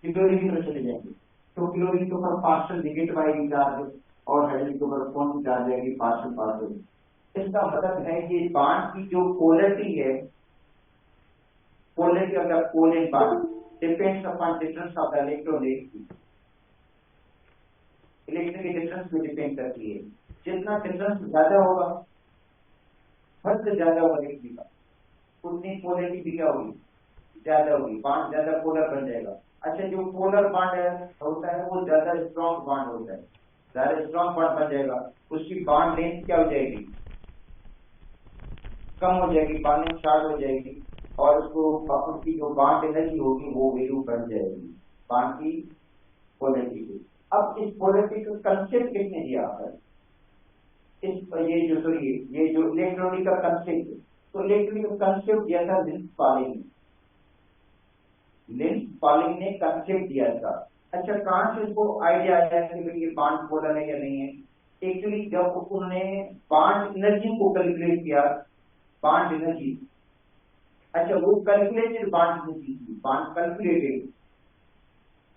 Chlorine की तरफ चले जाएंगे। तो क्लोरीन के ऊपर पार्शियल नेगेटिव आएगी चार्ज और हाइड्रोजन के ऊपर कौन सी चार्ज आएगी, पार्शियल पार्शियल। इसका मतलब है कि बांड की जो पोलरिटी है, polarity of the covalent bond depends upon difference of the electronegative, electric difference पे डिपेंड करती है। जितना डिफरेंस ज्यादा होगा, हद से ज्यादा होगा इलेक्ट्रिक का, उतनी पोलरिटी भी क्या होगी, ज्यादा होगी, बांड ज्यादा पोलर बन जाएगा। अच्छा, जो पोलर बांड होता है वो ज्यादा स्ट्रॉन्ग बांड होता है, ज्यादा स्ट्रॉन्ग बांड बन जाएगा, उसकी बांड लेंथ क्या हो जाएगी, कम हो जाएगी, बांडिंग शार्ट हो जाएगी और उसको उसकी जो बांड एनर्जी होगी वो वैल्यू बढ़ जाएगी बांड की पोलरिटी की। अब इस पोलरिटी का कंसेप्ट किसने दिया है, ये जो इलेक्ट्रॉनिक का कंसेप्ट, तो इलेक्ट्रॉनिक का कंसेप्ट दिया था लिंस पॉलिंग ने कंसेप्ट दिया था। अच्छा, कहां से इसको आइडिया आया कि भाई ये बांड पोलर है या नहीं है? एक्चुअली जब उन्होंने बांड एनर्जी को कैलकुलेट किया, बांड एनर्जी, अच्छा वो कैलकुलेटेड बांड एनर्जी थी, बांड कैलकुलेटेड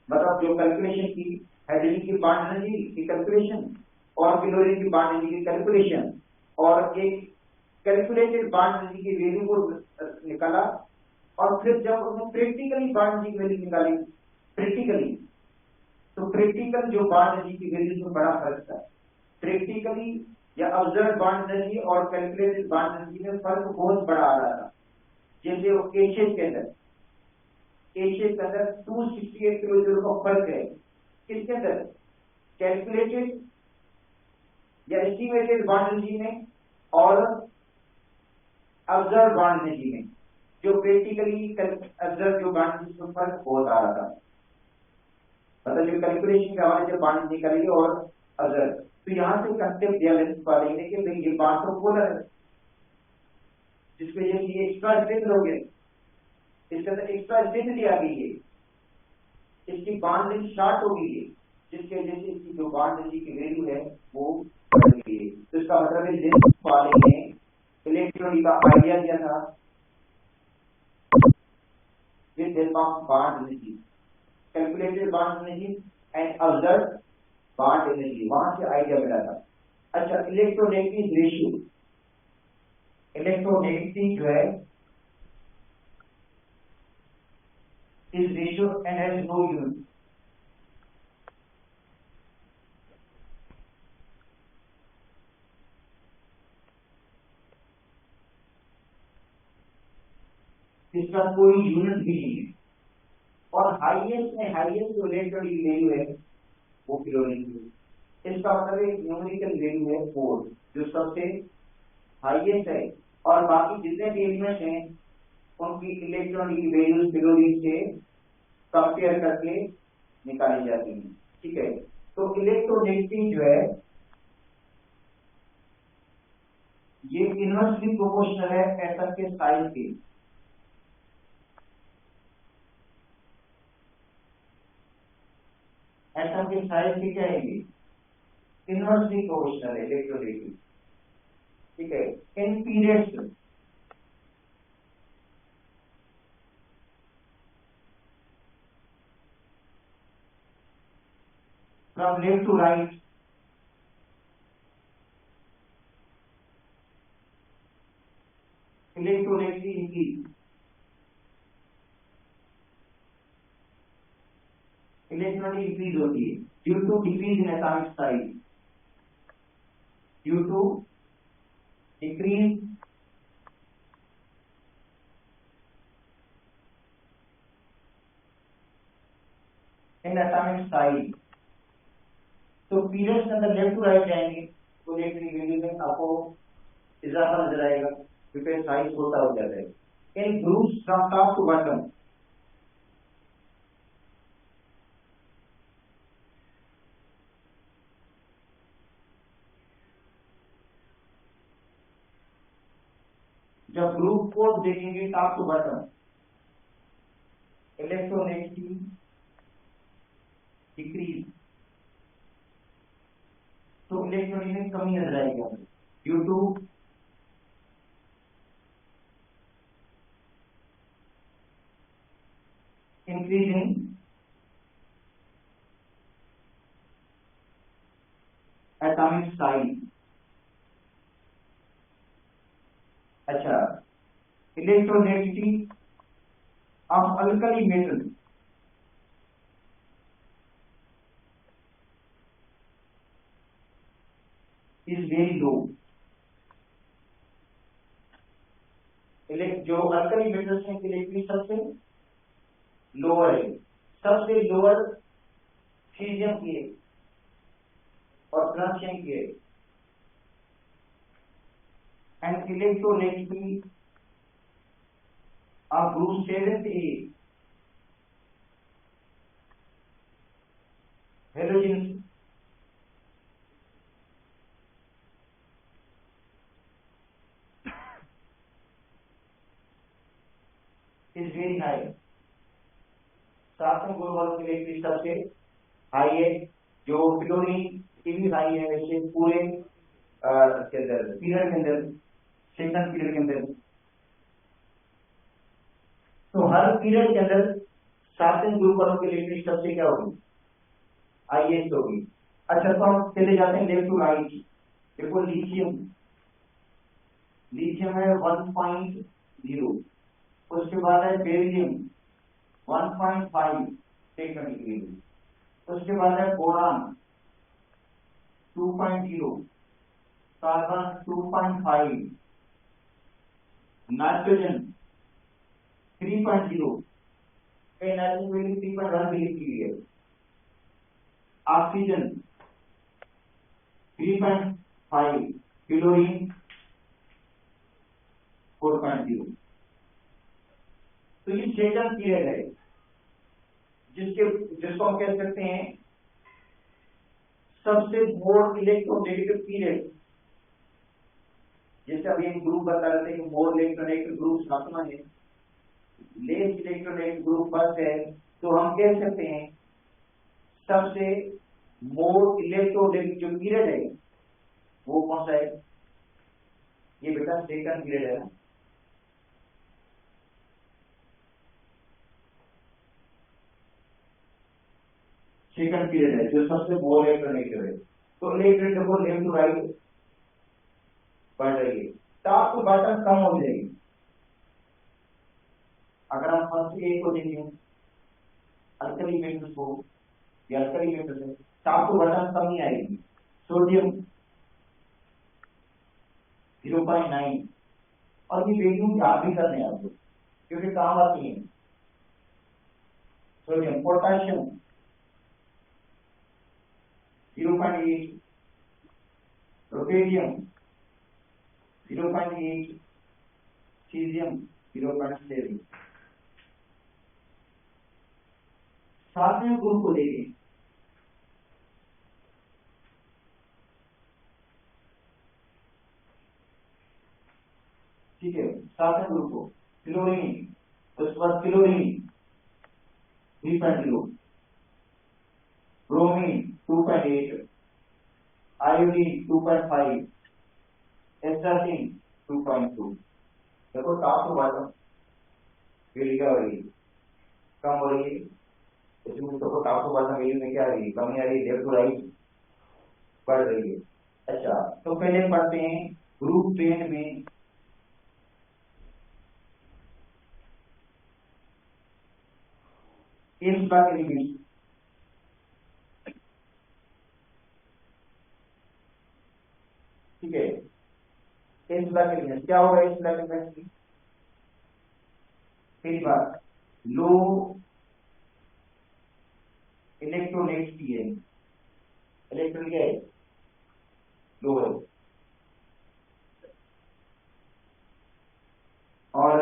मतलब जो कैलकुलेशन की हाइड्रोजन की बांड एनर्जी की कैलकुलेशन और क्लोरीन की बांड एनर्जी की कैलकुलेशन और एक कैलकुलेटेड बांड एनर्जी की वैल्यू को निकाला और फिर जब उन्होंने प्रैक्टिकली बांड एनर्जी की वैल्यू निकाली प्रैक्टिकली, तो प्रैक्टिकल जो बांड एनर्जी की वैल्यू में बड़ा फर्क था। प्रैक्टिकली या ऑब्जर्व बांड एनर्जी और कैलकुलेटेड बांड एनर्जी में फर्क बहुत बड़ा आ रहा था। जैसे वो एशियन के अंदर 268 किलो जूल का फर्क है, किसके अंदर, कैलकुलेटेड या एस्टिमेटेड बांड एनर्जी में और ऑब्जर्व बांड एनर्जी में। जो प्रैक्टिकली ऑब्जर्व जो बांड एनर्जी में फर्क बहुत आ रहा था, मतलब जो कैलकुलेशन के हवाले से बांड निकालेंगे और ऑब्जर्व, तो यहाँ से कंसेप्ट दिया लेंस वाले ने कि भाई ये बांड तो पोलर है, जिसके ये एक्स्ट्रा स्ट्रेंथ हो गए, इसके अंदर एक्स्ट्रा स्ट्रेंथ आ गई है, इसकी बांड लेंथ शॉर्ट हो गई है, जिसके वजह से इसकी जो बांड एनर्जी की वैल्यू है वो बढ़ गई है। तो इसका मतलब है लेंस वाले ने इलेक्ट्रॉनिक का आइडिया दिया था with help of bond energy, calculated bond energy and observe bond energy, वहां से आइडिया मिला था। अच्छा, इलेक्ट्रोनेगेटिव रेशियो, इलेक्ट्रोनेगेटिव जो है इस ratio and has no unit. इसका कोई यूनिट भी नहीं है और हाईएस्ट जो इलेक्ट्रॉनिक वैल्यू है वो क्लोरीन की। इसका मतलब एक न्यूमेरिकल वैल्यू है 4 जो सबसे हाईएस्ट है और बाकी जितने भी एलिमेंट्स हैं उनकी इलेक्ट्रॉनिक वैल्यूज क्लोरीन से कंपेयर करके निकाली जाती है। ठीक है, तो इलेक्ट्रोनेगेटिव जो है ये इनवर्सली प्रोपोर्शनल है एटम के साइज के। एटम के साइज के क्या है, इनवर्सली प्रोपोर्शनल है इलेक्ट्रोनेगेटिव। ठीक है, इन periods from left to right, electronegativity increase, electronegativity increase होती है due to decrease in atomic size, due to decrease in atomic size। तो पीरियड्स के अंदर लेफ्ट टू राइट जाएंगे तो इलेक्ट्रिक वैल्यू में आपको इजाफा नजर आएगा क्योंकि साइज छोटा हो जाता है। In groups from top to bottom, जब ग्रुप को देखेंगे top to bottom, electronegative decrease, तो इलेक्ट्रॉनिक में कमी नजर आएगी due to increase in atomic size. अच्छा, electronegativity of alkali metal is very low. जो अल्कली मेटल्स हैं इलेक्ट्रिसिटी सबसे लोअर है, सबसे लोअर सीजियम की है और फ्रांसियम की है। And electronegativity of group 7A halogen is very high. सातवें ग्रुप वालों के लिए सबसे हाई है। जो फ्लोरीन की भी हाई है वैसे पूरे के अंदर पीरियड के अंदर, सेकंड पीरियड के अंदर। तो हर पीरियड के अंदर सातवें ग्रुप वालों के लिए सबसे क्या होगी, हाईएस्ट होगी। अच्छा, तो हम चले जाते हैं लेफ्ट टू राइट। देखो लिथियम, लिथियम है 1.0, उसके बाद है बेरिलियम 1.5 टेक्निकली, उसके बाद है बोरान 2.0, कार्बन 2.5, नाइट्रोजन 3.0, नाइट्रोजन 3.1 भी लिखी हुई है, ऑक्सीजन 3.5, क्लोरीन 4.0। तो ये सेकंड पीरियड है जिसको हम कह सकते हैं सबसे मोर इलेक्ट्रोनेगेटिव पीरियड। जैसे अभी एक ग्रुप बता रहे थे कि मोर इलेक्ट्रोनेगेटिव ग्रुप सातवां है, लेस इलेक्ट्रोनेगेटिव ग्रुप फर्स्ट है, तो हम कह सकते हैं सबसे मोर इलेक्ट्रोनेगेटिव जो पीरियड है वो कौन सा है, ये बेटा सेकंड पीरियड है ना। सेकंड पीरियड है जो सबसे मोर इलेक्ट्रोनेगेटिव है। तो इलेक्ट्रोनेगेटिव को लेफ्ट टू राइट बढ़ रही है, टॉप टू बॉटम कम हो जाएगी। अगर हम फर्स्ट ए को देखें अल्कली मेटल्स को, या अल्कली मेटल्स है, टॉप टू बॉटम कम ही आएगी। सोडियम 0.9, और ये वैल्यू याद भी करने हैं आपको क्योंकि काम आती है। Sodium, potassium 0.8, rubidium 0.8, caesium 0.7। सातवें ग्रुप को देखें, ठीक है, सातवें ग्रुप को क्लोरीन, उसके बाद क्लोरीन 3.0, ब्रोमीन 2.8, आयोडीन 2.5, एस्टाटीन 2.2। देखो टॉप टू बॉटम वैल्यू क्या हो रही है, कम हो रही है। इसमें देखो टॉप टू बॉटम वैल्यू में क्या आ रही है, कमी आ रही है, लेफ्ट टू राइट बढ़ रही है। अच्छा, तो पहले पढ़ते हैं ग्रुप 10 में इस बात के लिमिट, ठीक है, इस बात के लिमिट क्या होगा, इस बात के लिमिट पहली बात लो इलेक्ट्रोनेगेटिविटी है, इलेक्ट्रॉन क्या है, लो है। और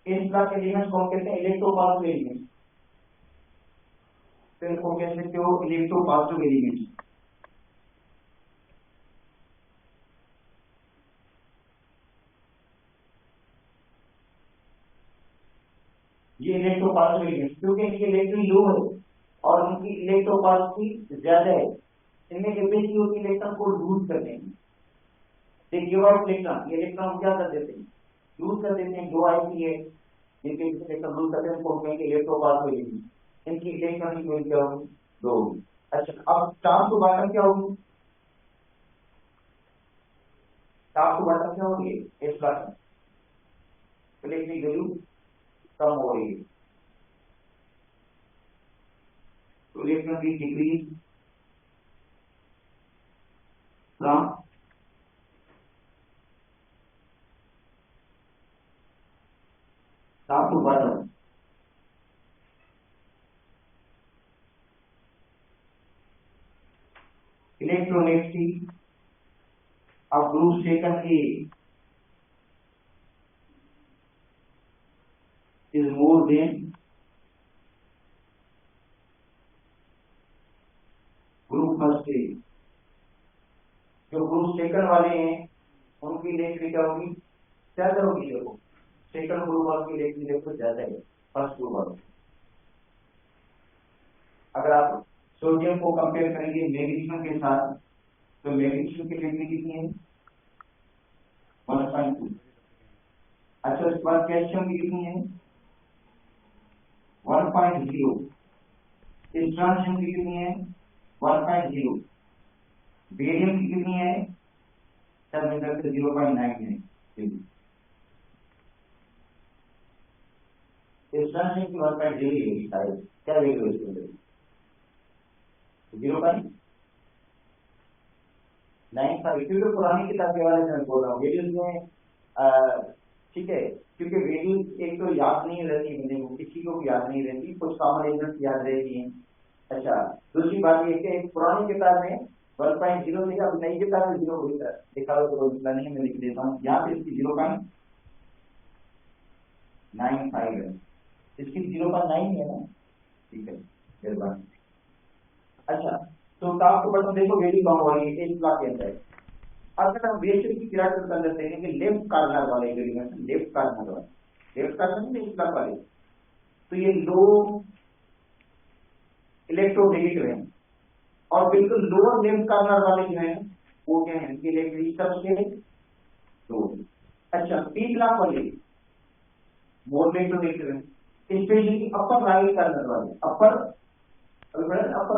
इस बात के लिमिट को कहते हैं इलेक्ट्रोपॉजिटिव एलिमेंट, तो इनको कह सकते हो इलेक्ट्रोपॉजिटिव एलिमेंट। ये इलेक्ट्रोपॉजिटिव एलिमेंट क्योंकि इनकी इलेक्ट्रॉन लो है और उनकी इलेक्ट्रोपॉजिटिविटी ज्यादा है, इनमें कैपेसिटी होती है इलेक्ट्रॉन को लूज करने की। दे गिव आउट इलेक्ट्रॉन, ये इलेक्ट्रॉन क्या कर देते हैं, लूज कर देते हैं। दो आईसी है जिनके इलेक्ट्रॉन लूज करते हैं उनको कहेंगे इलेक्ट्रोपॉजिटिव एलिमेंट, इनकी इलेक्ट्रॉनिक वेल क्या होगी, दो होगी। अच्छा, अब टॉप टू बॉटम क्या होगी, टॉप टू बॉटम क्या हो रही है, एस प्लस, इलेक्ट्रिक वैल्यू कम हो रही है, तो इलेक्ट्रॉन की decrease from top to bottom. Electronegativity of group taken A is more than group first A। जो ग्रुप सेकंड वाले हैं उनकी इलेक्ट्रिक क्या होगी, ज्यादा होगी। देखो सेकंड ग्रुप वालों की इलेक्ट्रिक देखो ज्यादा है फर्स्ट ग्रुप वालों। अगर आप सोडियम को कंपेयर करेंगे मैग्नीशियम के साथ, तो मैग्नीशियम की इलेक्ट्रिक कितनी है, 1.2। अच्छा उसके बाद कैल्शियम की कितनी है, 1.0। स्ट्रोंशियम की कितनी है, 1.0। बेरियम की कितनी है, सब मिलकर के 0.9 है। स्ट्रोंशियम की 1.0 है शायद, क्या वैल्यू है इसके, 0.95। क्योंकि पुरानी किताब के वाले मैं बोल रहा हूँ वैल्यूज में, ठीक है, क्योंकि वैल्यूज एक तो याद नहीं रहती बंदे को, किसी को भी याद नहीं रहती, कुछ कॉमन एलिमेंट्स याद रहती हैं। अच्छा दूसरी बात ये कि पुरानी किताब में 1.0 थी, अब नई किताब में 0 हुई था, लिखा हुआ तो कोई नहीं, मैं लिख देता हूँ यहाँ पे, इसकी 0.95 है, इसकी 0.9 है ना, ठीक है फिर बात। अच्छा तो टॉप टू बॉटम देखो वैल्यू कम हो रही है एक ब्लॉक के अंदर। अगर हम बेसिक की पिरामिड के अंदर देखेंगे लेफ्ट कॉर्नर वाले एलिमेंट, लेफ्ट कॉर्नर वाले, लेफ्ट कॉर्नर में इस ब्लॉक वाले, तो ये लो इलेक्ट्रोनेगेटिव है, और बिल्कुल लोअर लेफ्ट कॉर्नर वाले जो है वो क्या है, इनकी इलेक्ट्रिक सबसे लो। अच्छा पी ब्लॉक वाले मोर इलेक्ट्रोनेगेटिव है, स्पेशली अपर राइट कॉर्नर वाले, अपर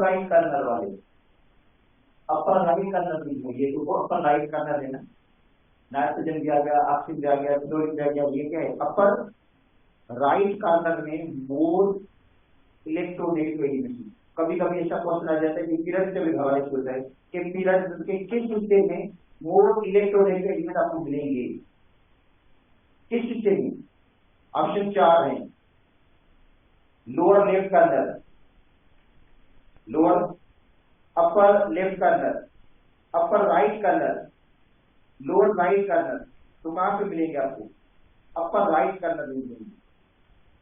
राइट कॉर्नर वाले, अपर राइट कॉर्नर भी ये तो अपर राइट कॉर्नर है ना, नाइट्रोजन भी आ गया, ऑक्सीजन भी आ गया, फ्लोरीन भी आ गया, ये क्या है अपर राइट कॉर्नर में मोर इलेक्ट्रोनेगेटिव एलिमेंट। कभी कभी ऐसा क्वेश्चन आ जाता है कि पीरियड से भी हवाले होता है कि पीरियड के किस हिस्से में मोर इलेक्ट्रोनेगेटिव एलिमेंट आपको मिलेंगे, किस हिस्से में। ऑप्शन 4 है, lower left corner, lower upper left corner, upper right corner, lower right corner. तो कहां पे मिलेंगे आपको, अपर राइट कॉर्नर में मिलेंगे।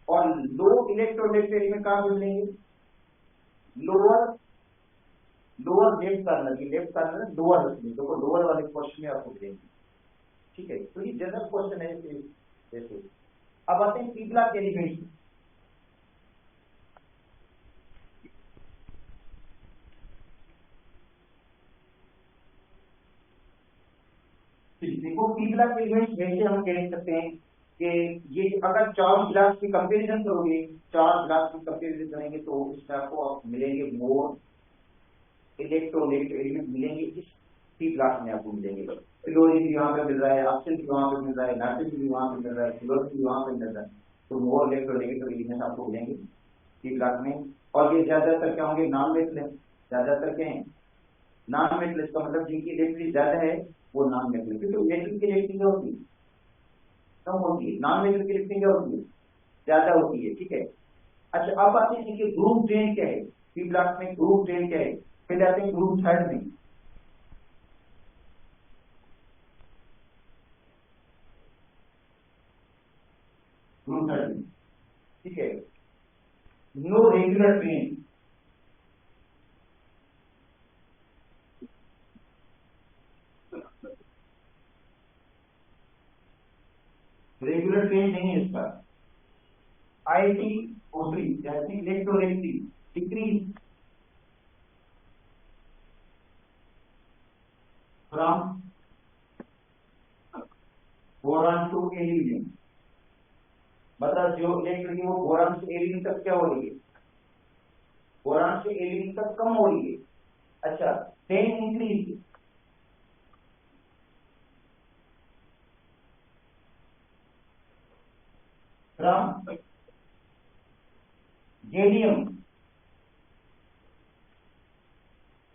और लो इलेक्ट्रोनेगेटिव एलिमेंट कहां पे मिलेंगे, लोअर लोअर लेफ्ट कॉर्नर की, लेफ्ट कॉर्नर लोअर, देखो लोअर वाले क्वेश्चन में आपको मिलेंगे, ठीक है। तो ये जनरल क्वेश्चन है जैसे। अब आते हैं पी ब्लॉक एलिमेंट। देखो पी ब्लॉक एलिमेंट वैसे हम कह सकते हैं कि ये अगर 4 ब्लॉक की कंपैरिजन करोगे, 4 ब्लॉक की कंपैरिजन करेंगे तो इसमें आपको मिलेंगे मोर इलेक्ट्रोनेगेटिव एलिमेंट मिलेंगे, इस पी ब्लॉक में आपको मिलेंगे। फ्लोरीन भी वहां पे मिल रहा है, ऑक्सीजन भी वहां पे मिल रहा है, नाइट्रोजन भी वहां पे मिल रहा है, फ्लोरीन भी वहां पे मिल रहा है, तो मोर इलेक्ट्रोनेगेटिव एलिमेंट आपको मिलेंगे पी ब्लॉक में। और ये ज्यादातर क्या होंगे, नॉन मेटल, ज्यादातर क्या है नॉन मेटल, इसका मतलब जिनकी इलेक्ट्रिक ज्यादा है वो नॉन मेटल, क्योंकि मेटल की इलेक्ट्रिक क्या होती है, कम होती है, नॉन मेटल की इलेक्ट्रिक क्या होती है, ज्यादा होती है, ठीक है। अच्छा अब आते हैं कि ग्रुप ट्रेन क्या है, पी ब्लॉक में ग्रुप ट्रेन क्या है, फिर आते हैं ग्रुप थर्ड में। ग्रुप थर्ड में, ठीक है, no regular trend, regular trend नहीं है इसका। आईटी ओसरी यानी electronegative decrease from boron to aluminium, मतलब जो इलेक्ट्रिक वो बोरॉन से एल्यूमिनियम तक क्या हो रही है, बोरॉन से एल्यूमिनियम तक कम हो रही है। अच्छा 10 increase from gallium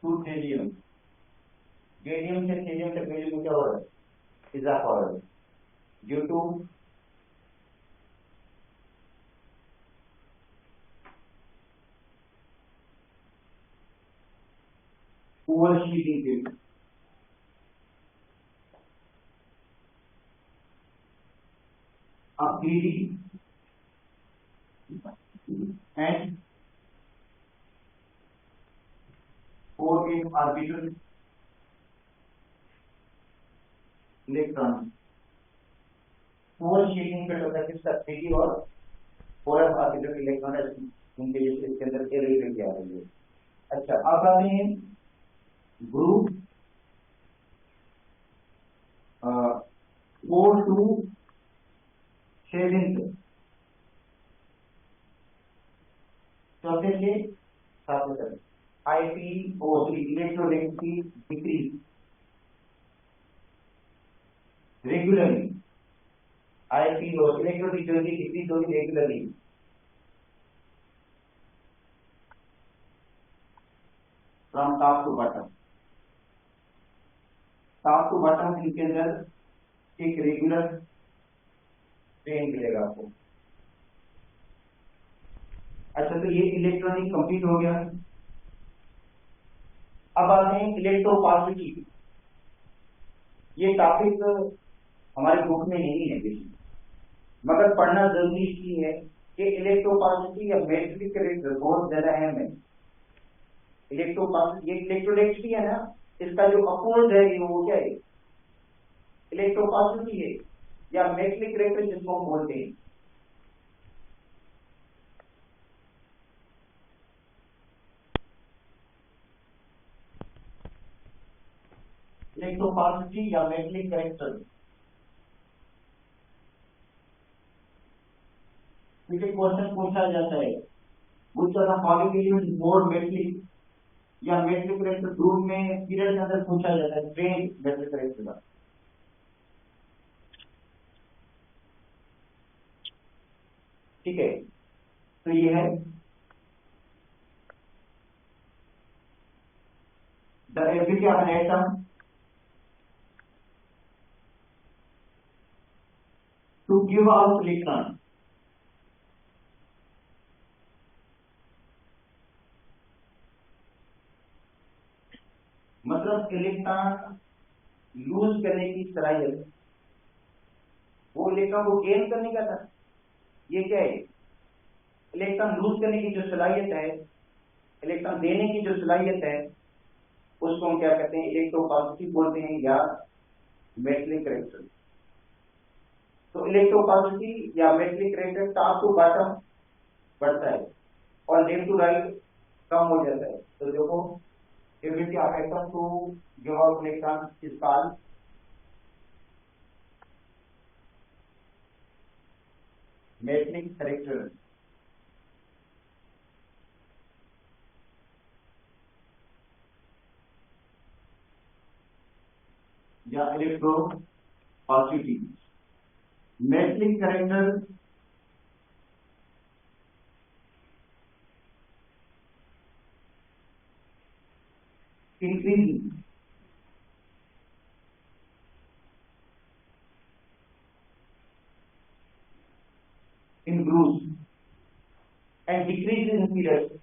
to thallium, gallium से थेलियम तक वैल्यू में क्या हो रहा है, इजाफा हो रहा है due to over shielding of 3D and 4s orbital electrons, 4 shielding पे होता है किसका, 3D और 4s ऑर्बिटल इलेक्ट्रॉन उनके जैसे इसके अंदर एरिया क्या रही है। अच्छा, अब आते हैं ग्रुप 4 to 7 चौथे से सातवें तक IPO3 electronegativity decrease regularly, IPO electronegativity decrease होगी regularly from top to bottom, top to bottom इनके अंदर एक रेगुलर ट्रेन मिलेगा आपको। अच्छा, तो ये इलेक्ट्रॉनिक कंप्लीट हो गया। अब आते हैं इलेक्ट्रोपॉजिटिव, ये टॉपिक हमारे बुक में नहीं है किसी, मगर पढ़ना जरूरी इसलिए है कि इलेक्ट्रोपॉजिटिव या मेट्रिक कैरेक्टर बहुत ज्यादा अहम है। इलेक्ट्रोपॉजिटिव, ये इलेक्ट्रोनेगेटिविटी है ना, इसका जो अपोज है वो क्या है, इलेक्ट्रोपॉजिटिव है या मेटलिक कैरेक्टर जिसको हम बोलते हैं। इलेक्ट्रोपॉजिटिव या मेटलिक कैरेक्टर, क्वेश्चन पूछा जाता है which of the following elements is more metallic या मेटलिक कैरेक्टर ग्रुप में पीरियड के अंदर पूछा जाता है ट्रेन मेटलिक कैरेक्टर का। ठीक है, तो ये है the ability of an atom to give out electron, मतलब इलेक्ट्रॉन लूज करने की सलाहियत, वो इलेक्ट्रॉन को गेन करने का था, ये क्या है, इलेक्ट्रॉन लूज करने की जो सलाहियत है, इलेक्ट्रॉन देने की जो सलाहियत है, उसको हम क्या कहते हैं, इलेक्ट्रोपॉजिटिव बोलते हैं या मेटलिक कैरेक्टर। तो इलेक्ट्रोपॉजिटिव या metallic character top to bottom बढ़ता है और लेफ्ट टू राइट कम हो जाता है। तो देखो ability of atom to give out electron is called metallic character. या electropositive metallic character increasing in groups and decreases in periods।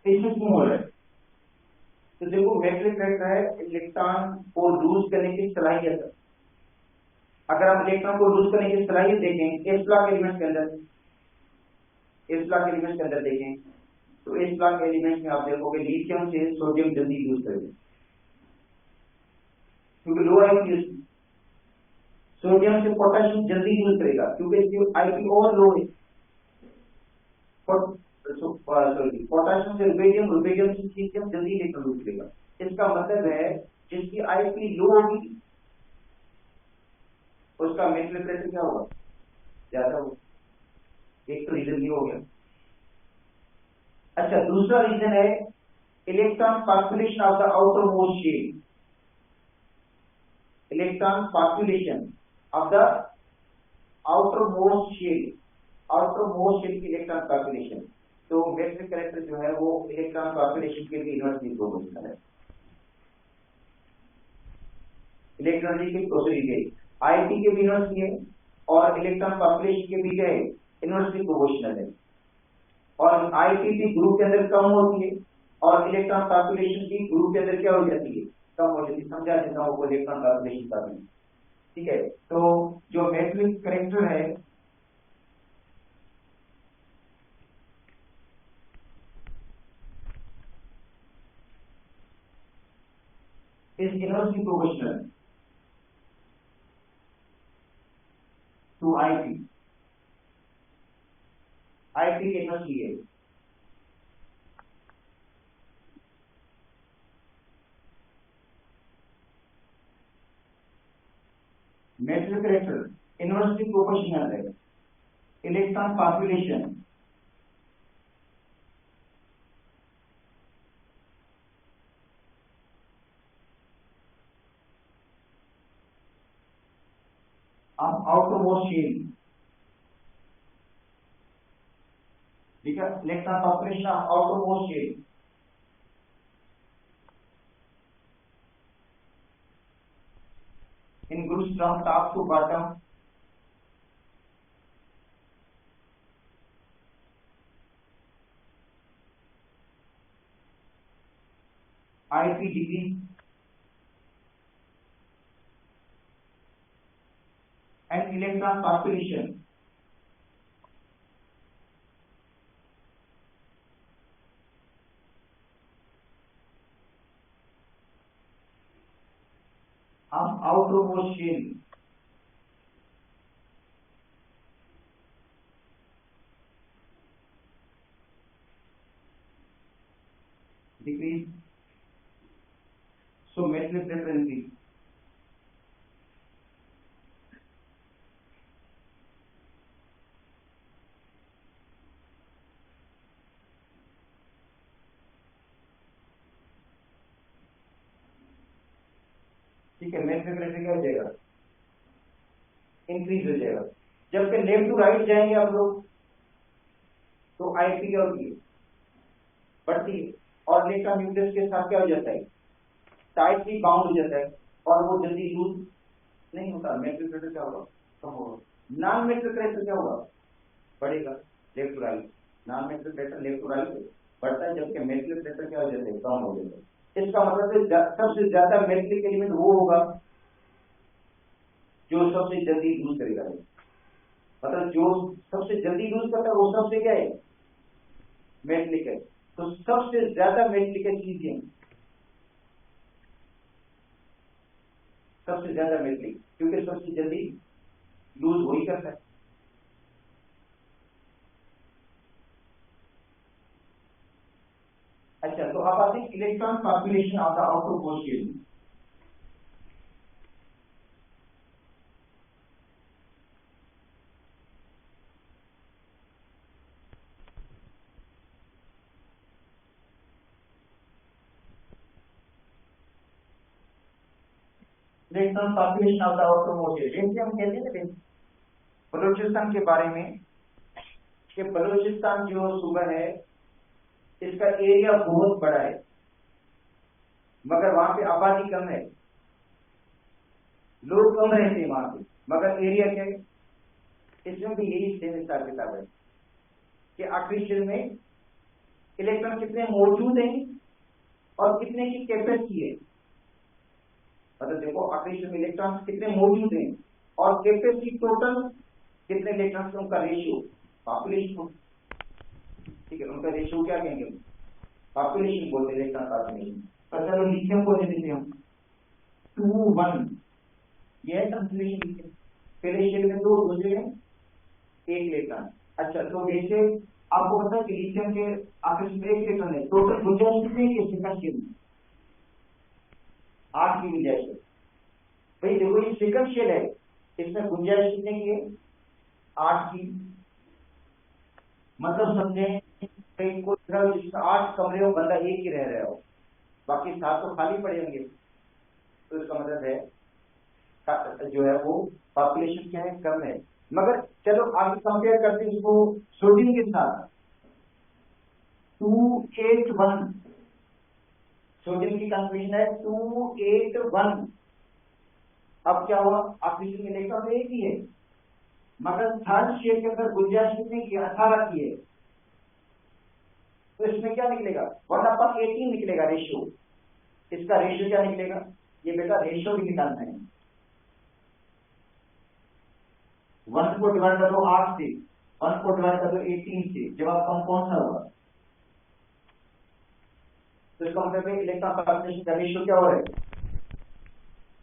इसमें क्यों हो रहा है, तो देखो मेटलिक कैरेक्टर है इलेक्ट्रॉन को लूज करने की सलाहियत। अगर आप इलेक्ट्रॉन को लूज करने की सलाहियत देखें एस ब्लॉक एलिमेंट के अंदर, एस ब्लॉक एलिमेंट के अंदर देखें तो एस ब्लॉक एलिमेंट में आप देखोगे लिथियम से सोडियम जल्दी यूज करेंगे क्योंकि लो आईपी, सोडियम से पोटेशियम जल्दी यूज करेगा क्योंकि इसकी आईपी और लो है, सॉरी पोटेशियम से रुबेडियम, रुबेडियम से सीजियम जल्दी इलेक्ट्रॉन लूज करेगा। इसका मतलब है जिसकी आईपी लो होगी उसका मेटलिक कैरेक्टर क्या होगा, ज्यादा होगा। एक तो रीजन ये हो गया। अच्छा, दूसरा रीजन है electron population of the outermost shell, electron population of the outermost shell, outermost shell की इलेक्ट्रॉन पॉपुलेशन। तो मेट्रिक कैरेक्टर जो है वो इलेक्ट्रॉन पॉपुलेशन के लिए इनवर्सली प्रोपोर्शनल है। इलेक्ट्रॉनिक प्रोसेस आईटी के भी इनवर्सली है और इलेक्ट्रॉन पॉपुलेशन के भी क्या है, इनवर्सली प्रोपोर्शनल है। और आईटी ग्रुप के अंदर कम होती है और इलेक्ट्रॉन पॉपुलेशन की ग्रुप के अंदर क्या हो जाती है, कम हो जाती है। समझा देता हूँ इलेक्ट्रॉन पॉपुलेशन का भी, ठीक है। तो जो मैट्रिक्स कैरेक्टर है is inversely proportional to IP, IP के इनवर्सली है। मैट्रिक्स कैरेक्टर इनवर्सली प्रोपोर्शनल है, electron population of outermost shell, ठीक है, electron population of outermost shell in groups from top to bottom IP degree and electron population of outermost shell decrease, so metric frequency ठीक है, metric rate क्या हो जाएगा, increase हो जाएगा। जब के लेफ्ट टू राइट जाएंगे आप लोग तो आईपी क्या होती है, बढ़ती है और इलेक्ट्रॉन न्यूक्लियस के साथ क्या हो जाता है, टाइटली बाउंड हो जाता है और वो जल्दी लूज नहीं होता। मेट्रिक रेट क्या होगा, कम होगा। नॉन मेट्रिक रेट क्या होगा, बढ़ेगा left to right. Non metric rate left to right बढ़ता है, जबकि मेट्रिक रेट क्या हो जाता है, कम हो जाता है। इसका मतलब सबसे ज्यादा मेट्रिक एलिमेंट वो होगा जो सबसे जल्दी लूज करेगा, मतलब जो सबसे जल्दी लूज करता है वो सबसे क्या है, मेटलिक है। तो सबसे ज्यादा मेटलिक चीजें, सबसे ज्यादा मेटलिक, क्योंकि सबसे जल्दी लूज वही करता है। अच्छा, तो अब आते हैं electron population of the outermost shell. Electron population of the outermost shell, जैसे हम कहते हैं बलूचिस्तान के बारे में कि बलूचिस्तान जो सूबा है इसका एरिया बहुत बड़ा है मगर वहां पे आबादी कम है, लोग कम रहते हैं वहां पे, मगर एरिया क्या है। इसमें भी यही सेम हिसाब किताब है कि आखिरी शेल में इलेक्ट्रॉन कितने मौजूद हैं और कितने की कैपेसिटी है। मतलब देखो आखिरी शेल में इलेक्ट्रॉन कितने मौजूद हैं और कैपेसिटी टोटल कितने इलेक्ट्रॉन, उनका रेशियो पॉपुलेशन, ठीक है, उनका रेशियो क्या कहेंगे, पॉपुलेशन बोलते हैं इलेक्ट्रॉन पॉपुलेशन। पर चलो लिथियम को ले लेते हैं हम 2 1, यह कंसंट्रेशन लिथियम, पहले शेल में 2, दूसरे में 1 इलेक्ट्रॉन। अच्छा, तो जैसे आपको पता है कि लिथियम के आखिरी में 1 इलेक्ट्रॉन है, टोटल गुंजाइश कितनी है सेकंड शेल में, 8 की गुंजाइश है। भाई देखो ये सेकंड शेल है, इसमें गुंजाइश कितने की है, 8 की। मतलब समझे कहीं कोई जगह हो जिसमें 8 कमरे हो, बंदा एक ही रह रहा हो, बाकी 7 तो खाली पड़े होंगे, तो इसका मतलब है जो है वो पॉपुलेशन क्या है, कम है। मगर चलो आगे कंपेयर करते हैं इसको सोडियम के साथ, 281, सोडियम की कंसंट्रेशन है 281। अब क्या हुआ, ऑक्सीजन में इलेक्ट्रॉन एक ही है, मगर थर्ड शेयर के अंदर गुंजाइश कितनी की, 18 की है, तो इसमें क्या निकलेगा, 1/18 निकलेगा रेशियो। इसका रेशियो क्या निकलेगा, ये बेटा रेशियो भी निकालना है। 1 को डिवाइड कर दो 8 से, 1 को डिवाइड कर दो 18 से, जवाब कौन सा होगा। तो इसका मतलब है इलेक्ट्रॉन पॉपुलेशन का रेशियो क्या हो रहा है,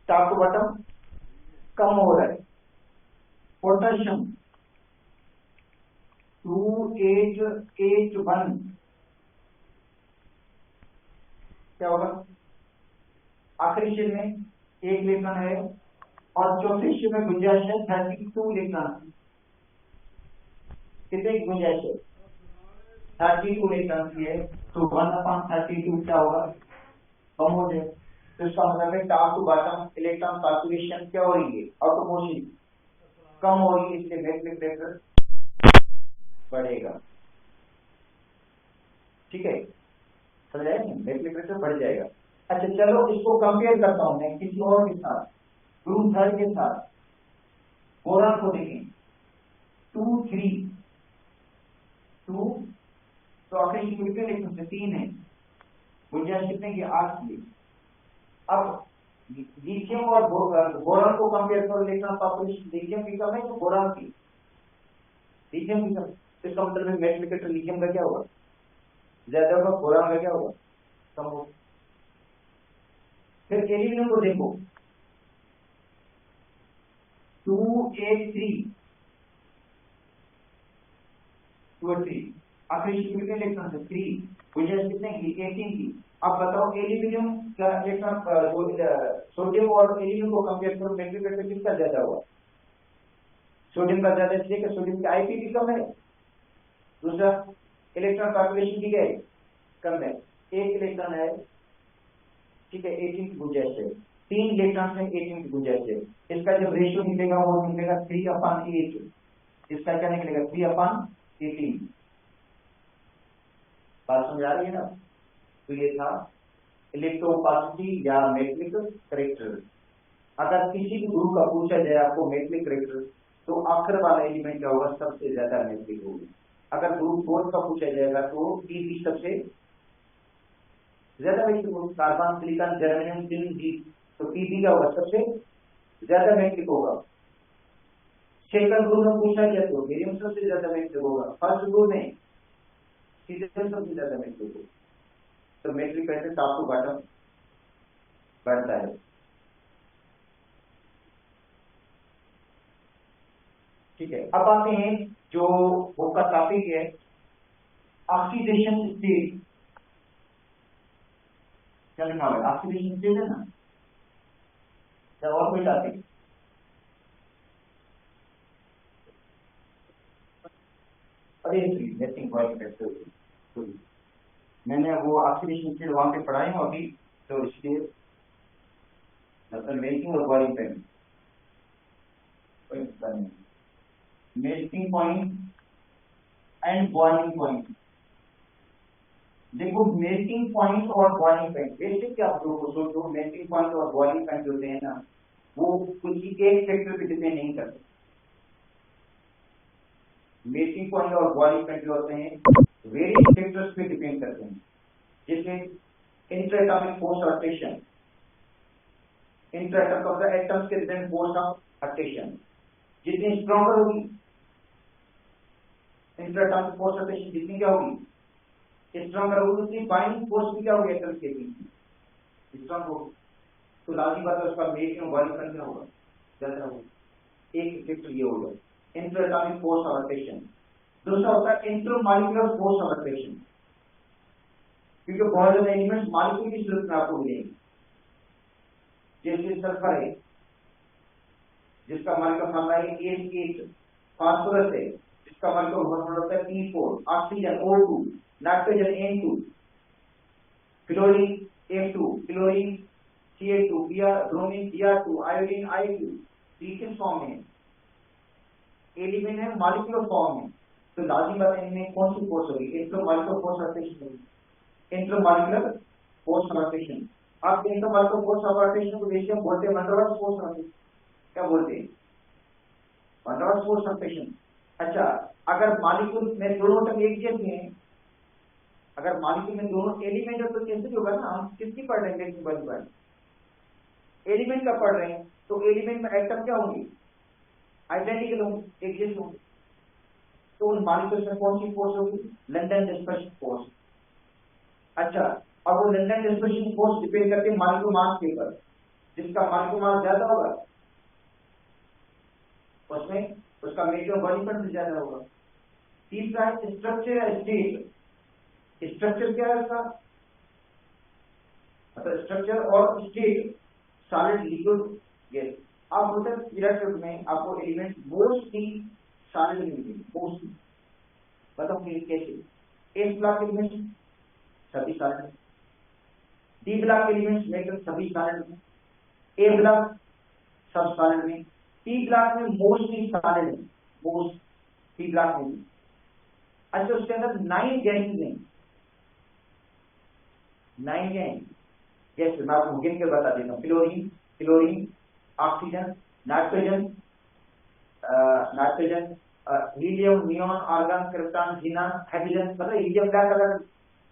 टॉप टू बॉटम कम हो रहा है। पोटेशियम 2881 क्या होगा, आखिरी शेर में 1 इलेक्ट्रॉन है और चौथे शेर में गुंजाइश है 32 इलेक्ट्रॉन। कितने की गुंजाइश है, 32 इलेक्ट्रॉन की है, तो 1/32 क्या होगा, कम हो जाए। तो इसका मतलब है top to bottom electron population क्या हो रही है, ऑटोमोशन कम हो रही है, इसलिए मेटलिक प्रेशर बढ़ेगा। ठीक है, समझ आया, मेटलिक प्रेशर बढ़ जाएगा। अच्छा चलो इसको कंपेयर करता हूं मैं किसी और के साथ, ग्रुप थर्ड के साथ। बोरान को देखें 2 3 2, तो आखिरी कितने इलेक्ट्रॉन से 3 है, गुंजाइश कितने की, 8 की। अब लिथियम और बोरान को कंपेयर करो, इलेक्ट्रॉन पॉपुलेशन लिथियम की कम है तो बोरान की, लिथियम की कम, तो इसका मतलब है मेटल लिथियम का क्या होगा, ज्यादा होगा, बोरान का क्या होगा, कम होगा। फिर एल्यूमिनियम को देखो 283 आखिरी कितने इलेक्ट्रॉन से 3, गुंजाइश कितने की, 18 की। अब बताओ एल्यूमिनियम का इलेक्ट्रॉन, सोडियम और एल्यूमिनियम को कंपेयर करो, मेटल प्रेशर किसका ज्यादा हुआ, सोडियम का ज्यादा, इसलिए कि सोडियम की आईपी भी कम है। दूसरा इलेक्ट्रॉन पॉपुलेशन की है, कम है, 1 इलेक्ट्रॉन है, ठीक है, 18 की गुंजाइश है, 3 इलेक्ट्रॉन है, 18 की गुंजाइश है। इसका जब रेशियो निकलेगा वो निकलेगा 3/8, इसका क्या निकलेगा 3/18। बात समझ आ रही है ना। तो ये था इलेक्ट्रोपॉसिटी या मेटलिक करेक्टर। अगर किसी भी ग्रुप का पूछा जाए आपको मेटलिक करेक्टर, तो आखिर वाला एलिमेंट क्या होगा, सबसे ज्यादा मेटलिक होगा। अगर ग्रुप 4 का पूछा जाएगा तो पीबी सबसे ज्यादा मेटलिक होगा, carbon silicon germanium tin D, तो पीबी क्या होगा, सबसे ज्यादा मेटलिक होगा। सेकंड ग्रुप में पूछा जाए तो बेरियम सबसे ज्यादा मेटलिक होगा, फर्स्ट ग्रुप में सीजन सबसे ज्यादा मेटलिक होगा। तो मेट्रिक कैसे टॉप टू बॉटम बढ़ता है। ठीक है, अब आते हैं जो बुक का टॉपिक है, ऑक्सीडेशन स्टेट। क्या लिखा हुआ है, ऑक्सीडेशन स्टेट है ना, क्या और कोई टॉपिक, अरे नेटिंग पॉइंट, मैंने वो ऑक्सीडेशन स्टेट वहां पे पढ़ाई हूँ अभी, तो इसलिए मतलब मेल्टिंग और boiling point, melting point and boiling point. देखो मेल्टिंग पॉइंट और बॉइलिंग पॉइंट बेसिक आप लोगों को सोचो, मेल्टिंग पॉइंट और बॉइलिंग पॉइंट होते हैं ना, वो कुछ एक फैक्टर पे डिपेंड नहीं करते। मेल्टिंग पॉइंट और बॉइलिंग पॉइंट जो होते हैं वेरियस फैक्टर्स पे डिपेंड करते हैं, जैसे इंटरएटॉमिक फोर्स रोटेशन, इंटरएटॉमिक एटम्स के रिजल्ट फोर्स ऑफ रोटेशन जितनी स्ट्रॉन्गर होगी, इंटरएटॉमिक फोर्स रोटेशन जितनी क्या होगी स्ट्रॉन्गर होगी, उतनी बाइंडिंग फोर्स भी क्या होगी एटम्स के बीच स्ट्रॉन्ग होगी। तो लाजी बात है उसका मेल्टिंग और बॉइलिंग पॉइंट क्या होगा, ज्यादा होगा। एक फैक्टर ये होगा इंटरएटॉमिक फोर्स ऑफ रोटेशन। दूसरा होता है इंटरमॉलिक्यूलर फोर्स ऑफ रोटेशन, क्योंकि बहुत ज्यादा एलिमेंट्स मॉलिक्यूल की सूरत में आपको मिलेंगे, जैसे सल्फर है जिसका मॉलिक्यूलर फॉर्मूला है H8, फास्फोरस है जिसका मॉलिक्यूलर फॉर्मूला होता है P4, oxygen O2, nitrogen N2, fluorine F2, chlorine Ca2, bromine Br2, iodine I2, किस फॉर्म में? एलिमेंट है मॉलिक्यूलर फॉर्म में, तो लाजिम बात है इनमें कौन सी फोर्स होगी? इंट्रामॉलिक्यूलर फोर्स रोटेशन होगी, इंट्रामॉलिक्यूलर फोर्स रोटेशन। आप इंट्रामॉलिक्यूलर फोर्स रोटेशन को बेसिकली हम बोलते हैं वंडरवाल्स फोर्स रोटेशन। क्या बोलते हैं? वंडरवाल्स फोर्स रोटेशन। अच्छा, अगर मॉलिक्यूल में दोनों तक एक जैसे हैं, अगर मॉलिक्यूल में दोनों एलिमेंट है तो कैसे होगा ना, हम किसकी पढ़ रहे हैं? एलिमेंट का पढ़ रहे हैं, तो एलिमेंट में एटम क्या होंगे? आइडेंटिकल होंगे, एक जैसे होंगे, तो उन मॉलिक्यूल्स में कौन सी फोर्स होगी? London dispersion force. अच्छा, अब वो लंदन डिस्पर्शन फोर्स डिपेंड करते हैं मॉलिक्यूल मास के ऊपर, जिसका मॉलिक्यूल मास ज्यादा होगा उसमें उसका मेजर बॉडी पर ज्यादा होगा। तीसरा है स्ट्रक्चर या स्टेट। स्ट्रक्चर क्या है इसका? मतलब स्ट्रक्चर और स्टेट, सॉलिड, लिक्विड, गैस। आप होता पीरियड में आपको एलिमेंट मोस्टली सॉलिड मिलेंगे, मोस्टली। मतलब कैसे? ए ब्लॉक एलिमेंट सभी सॉलिड, डी ब्लॉक एलिमेंट्स लेकर सभी सॉलिड में, ए ब्लॉक सब सॉलिड में, टी ब्लॉक में मोस्टली सॉलिड है, मोस्ट टी ब्लॉक में। अच्छा, उसके अंदर 9 गैसेस हैं, 9 गैस मैं आपको गिन के बता देता हूँ। Chlorine, oxygen, nitrogen, helium, neon, argon, krypton, xenon, hydrogen. मतलब हीलियम क्या कलर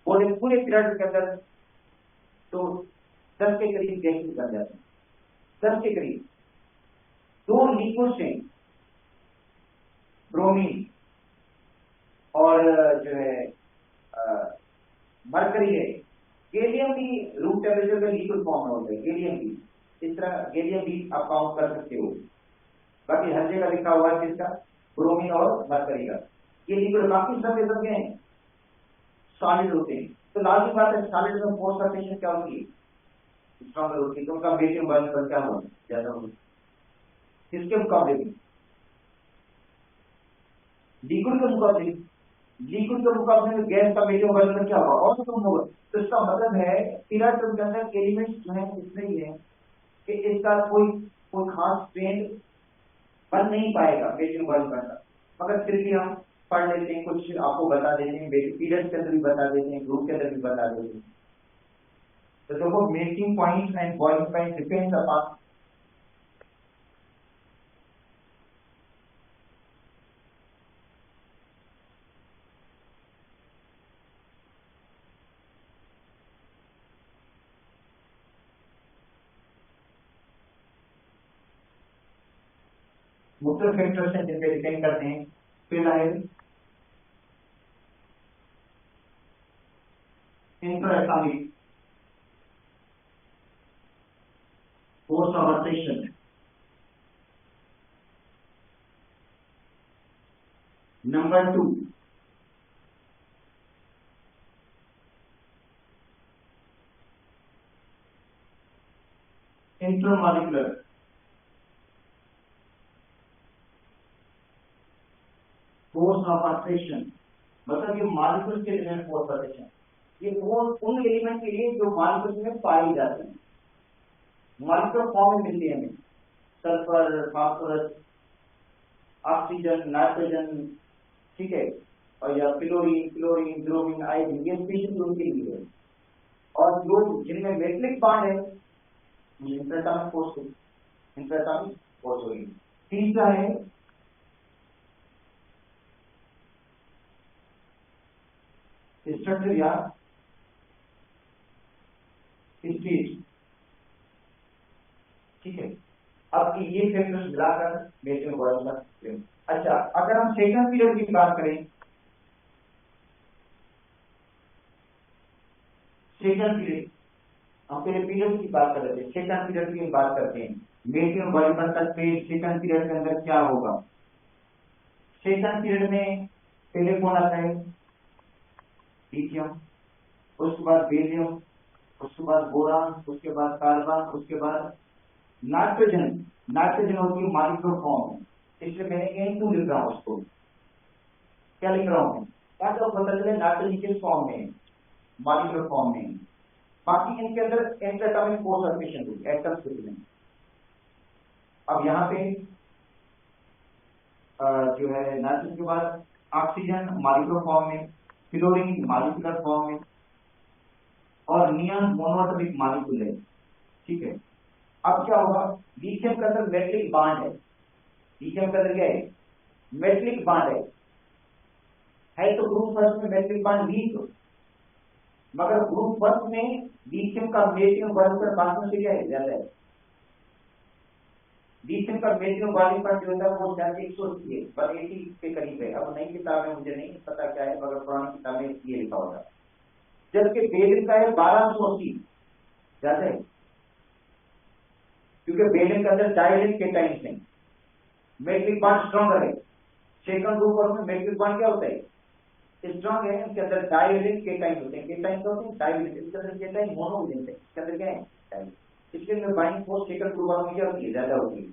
बोले पूरे पीरियड के अंदर तो 10 के करीब गैसेस बन जाते हैं, 10 के करीब। 2 लिक्विड्स हैं, ब्रोमीन और जो है मरकरी है। गैलियम भी रूम टेम्परेचर पे लिक्विड फॉर्म में होता है, गैलियम भी। इस तरह गैलियम भी आप काउंट कर सकते हो। बाकी हर जगह लिखा हुआ है किसका? ब्रोमीन और मरकरी का। ये लिक्विड बाकी सब हैं सॉलिड होते हैं, तो लाजिम बात है सॉलिड में फोर्स रोटेशन क्या होगी? स्ट्रॉन्गर होती है, तो उनका मेल्टिंग पॉइंट पर क्या होगा? ज्यादा होगा। किसके मुकाबले में? लिक्विड के मुकाबले में गैस का मेल्टिंग पॉइंट क्या होगा? और कम होगा। तो इसका मतलब है पीरियड के अंदर एलिमेंट्स जो है इसलिए है कि इसका कोई खास ट्रेंड बन नहीं पाएगा मेल्टिंग पॉइंट पर, मगर फिर भी हम पढ़ लेते हैं, कुछ आपको बता देते हैं, पीरियड के अंदर भी बता देते हैं, ग्रुप के अंदर भी बता देते हैं। तो देखो, melting point and boiling point depends upon मुख्तलिफ फैक्टर्स हैं जिन पे डिपेंड करते हैं। पहला है intraatomic force of rotation, number 2 intramolecular force of rotation, मतलब ये मॉलिक्यूल के लिए फोर्स रोटेशन, ये फोर्स उन एलिमेंट के लिए जो मॉलिक्यूल में पाई जाती है, मॉलिक्यूलर फॉर्म में मिलती है हमें, सल्फर, फास्फोरस, ऑक्सीजन, नाइट्रोजन, ठीक है, और या क्लोरीन, ब्रोमीन, आयोडीन, ये स्पेशल उनके लिए है। और जो जिनमें मेटलिक बॉन्ड है इंट्राटॉमिक फोर्स होगी। तीसरा है स्ट्रक्चर या स्टेट, ठीक है। अब ये फैक्टर्स मिलाकर मेल्टिंग पॉइंट का। अच्छा, अगर हम सेकंड पीरियड की बात करें, सेकंड पीरियड, हम पहले पीरियड की बात कर रहे थे, सेकंड पीरियड की बात करते हैं। मेल्टिंग पॉइंट का सेकंड पीरियड के अंदर क्या होगा? सेकंड पीरियड में पहले कौन आता है? लिथियम, उसके बाद बेरियम, उसके बाद बोरान, उसके बाद कार्बन, उसके बाद नाइट्रोजन। नाइट्रोजन होती है मॉलिक्यूलर फॉर्म, इसलिए मैंने N2 लिख रहा हूं। उसको क्या लिख रहा हूं? या तो पता चले नाइट्रोजन फॉर्म में, मॉलिक्यूलर फॉर्म में, बाकी इनके अंदर इंटरएटॉमिक फोर्स एफिशिएंट होगी एटम्स कितने। अब यहाँ पे जो है नाइट्रोजन के बाद ऑक्सीजन मॉलिक्यूलर फॉर्म में, फ्लोरीन मॉलिक्यूलर फॉर्म में, और नियॉन मोनोएटॉमिक मॉलिक्यूल है, ठीक है। अब क्या होगा, लिथियम के अंदर मेटलिक बॉन्ड है, लिथियम के अंदर क्या है, मेटलिक बॉन्ड है तो ग्रुप फर्स्ट में मेटलिक बॉन्ड वीक, मगर ग्रुप फर्स्ट में लिथियम का मेटलिक बॉन्ड पर कॉन्सेंट्रेशन क्या है, ज्यादा है। लिथियम का मेटलिक बॉन्ड पर जो है वो ज्यादा 180 है, 180 के करीब है। अब नई किताब में मुझे नहीं पता क्या है, मगर पुरानी किताब में ये लिखा होगा। जबकि बेरिलियम का है 1280, ज्यादा है, क्योंकि बेरिलियम के अंदर डायलिक केटाइन्स हैं, मेटलिक बॉन्ड स्ट्रॉन्गर है। सेकंड ग्रुप में मेटलिक बॉन्ड क्या होता है, स्ट्रॉन्ग है, इसके अंदर डायलिक केटाइन होते हैं। केटाइन होते हैं डायलिक, इसके अंदर केटाइन मोनोवैलेंट है, इसके अंदर क्या है डायलिक, इसलिए में बाइंडिंग फोर्स सेकंड ग्रुप में क्या होती है, ज्यादा होती है।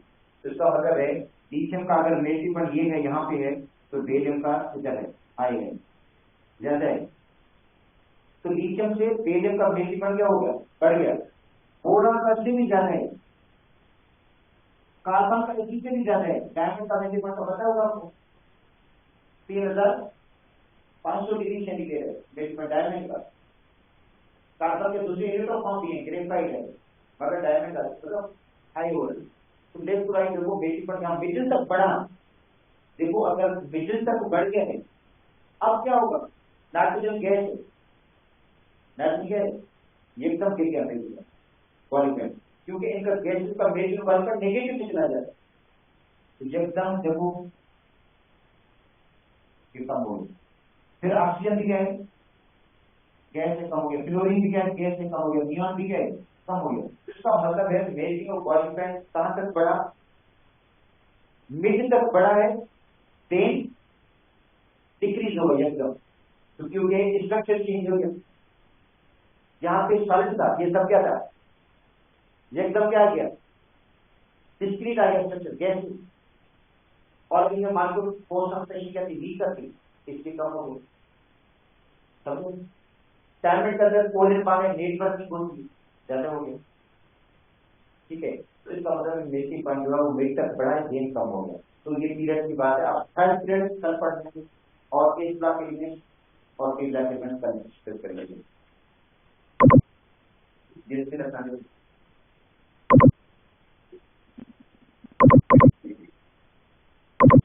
तो इसका मतलब है लिथियम का अगर मेटलिक बॉन्ड ये है, यहाँ पे है, तो बेरिलियम का इधर है, हाई है, ज्यादा है। तो लिथियम से बेरिलियम का मेटलिक बॉन्ड क्या हो गया, बढ़ गया। बोरान का इससे भी ज्यादा है, कार्बन का इसी से भी ज्यादा है। डायमंड का मेटलिक बॉन्ड पता होगा आपको, 3500 डिग्री सेंटीग्रेड है मेटलिक बॉन्ड डायमंड का। कार्बन के दूसरे इलेक्ट्रॉन फॉर्म भी है, ग्रेफाइट है, मगर डायमंड का मतलब हाई हो रहा है। तो लेफ्ट टू राइट देखो, मेटलिक बॉन्ड यहाँ मिडिल तक बढ़ा, देखो अगर मिडिल तक बढ़ गया है, अब क्या होगा, नाइट्रोजन गैस है, नाइट्रोजन गैस ये एकदम गिर गया क्वालिफाइड, क्योंकि इनका गैस का मेटलिक बॉन्ड का नेगेटिव में चला जाता है, तो एकदम देखो कम हो गया। फिर ऑक्सीजन भी क्या है, गैस से कम हो गया, फ्लोरीन भी क्या है, गैस से कम हो गया, नियॉन भी क्या है, कम हो गया। इसका मतलब है मेल्टिंग ऑफ बॉइलिंग पॉइंट कहां तक बढ़ा, मिड तक बढ़ा है, देन डिक्रीज हो गया एकदम, क्योंकि ये स्ट्रक्चर चेंज हो गया। यहाँ पे सॉलिड था, ये सब क्या था, ये एकदम क्या आ गया, डिस्क्रीट आ गया स्ट्रक्चर, गैस। और इनमें माइक्रो फोर्स ऑफ प्रेशर क्या थी, वीकर थी, इसकी कम हो गई। समझो, डायमंड के अंदर कोलिन पाने नेटवर्किंग होती ज्यादा हो गया, ठीक है। तो इसका मतलब मेल्टिंग पॉइंट जो है वो मिड तक बढ़ा है, गेन कम हो गया। तो ये पीरियड की बात है, आप थर्ड पीरियड कल पढ़ेंगे और एक ब्लॉक एलिमेंट और एक ब्लॉक एलिमेंट कल डिस्कस करेंगे।